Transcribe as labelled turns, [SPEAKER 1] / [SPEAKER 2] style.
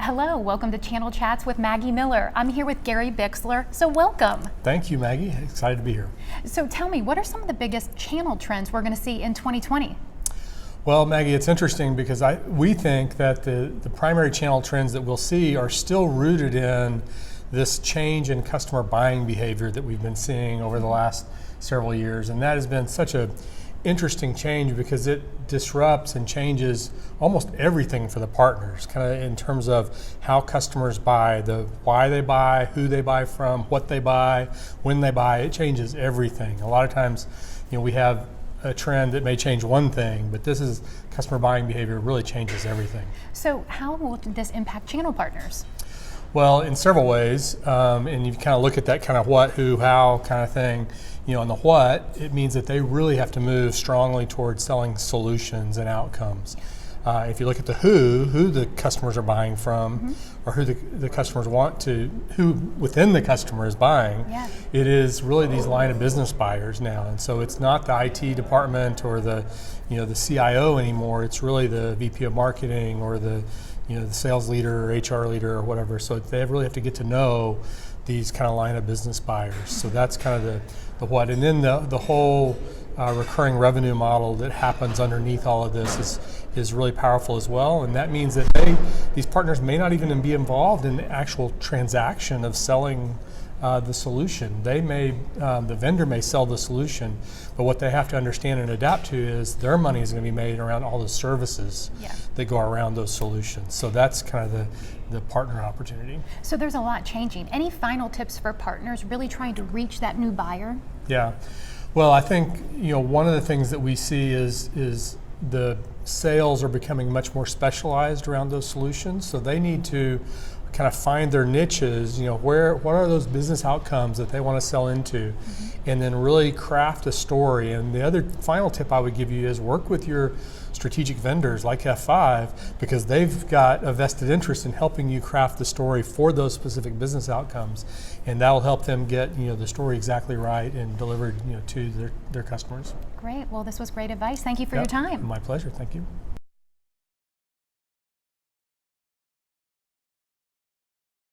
[SPEAKER 1] Hello, welcome to Channel Chats with Maggie Miller. I'm here with Gary Bixler, so welcome.
[SPEAKER 2] Thank you, Maggie. Excited to be here.
[SPEAKER 1] So tell me, what are some of the biggest channel trends we're going to see in 2020?
[SPEAKER 2] Well, Maggie, it's interesting because we think that the primary channel trends that we'll see are still rooted in this change in customer buying behavior that we've been seeing over the last several years. And that has been such a interesting change because it disrupts and changes almost everything for the partners, kind of in terms of how customers buy, the why they buy, who they buy from, what they buy, when they buy. It changes everything. A lot of times, we have a trend that may change one thing, but this is customer buying behavior really changes everything.
[SPEAKER 1] So how will this impact channel partners?
[SPEAKER 2] Well, in several ways, and you kind of look at that kind of what, who, how kind of thing. On the what, it means that they really have to move strongly towards selling solutions and outcomes. If you look at the who the customers are buying from, or who the customers who within the customer is buying, it is really these line of business buyers now. And so it's not the IT department or the CIO anymore. It's really the VP of marketing or the sales leader or HR leader or whatever. So they really have to get to know these kind of line of business buyers. So that's kind of the what. And then the whole recurring revenue model that happens underneath all of this is really powerful as well. And that means that these partners may not even be involved in the actual transaction of selling the solution. The vendor may sell the solution, but what they have to understand and adapt to is their money is going to be made around all the services that go around those solutions. So that's kind of the partner opportunity.
[SPEAKER 1] So there's a lot changing. Any final tips for partners really trying to reach that new buyer?
[SPEAKER 2] Yeah. Well, I think one of the things that we see is the sales are becoming much more specialized around those solutions. So they need to kind of find their niches, what are those business outcomes that they want to sell into, and then really craft a story. And the other final tip I would give you is work with your strategic vendors like F5, because they've got a vested interest in helping you craft the story for those specific business outcomes, and that'll help them get the story exactly right and delivered to their customers.
[SPEAKER 1] Great. Well, this was great advice. Thank you for your time.
[SPEAKER 2] My pleasure. Thank you.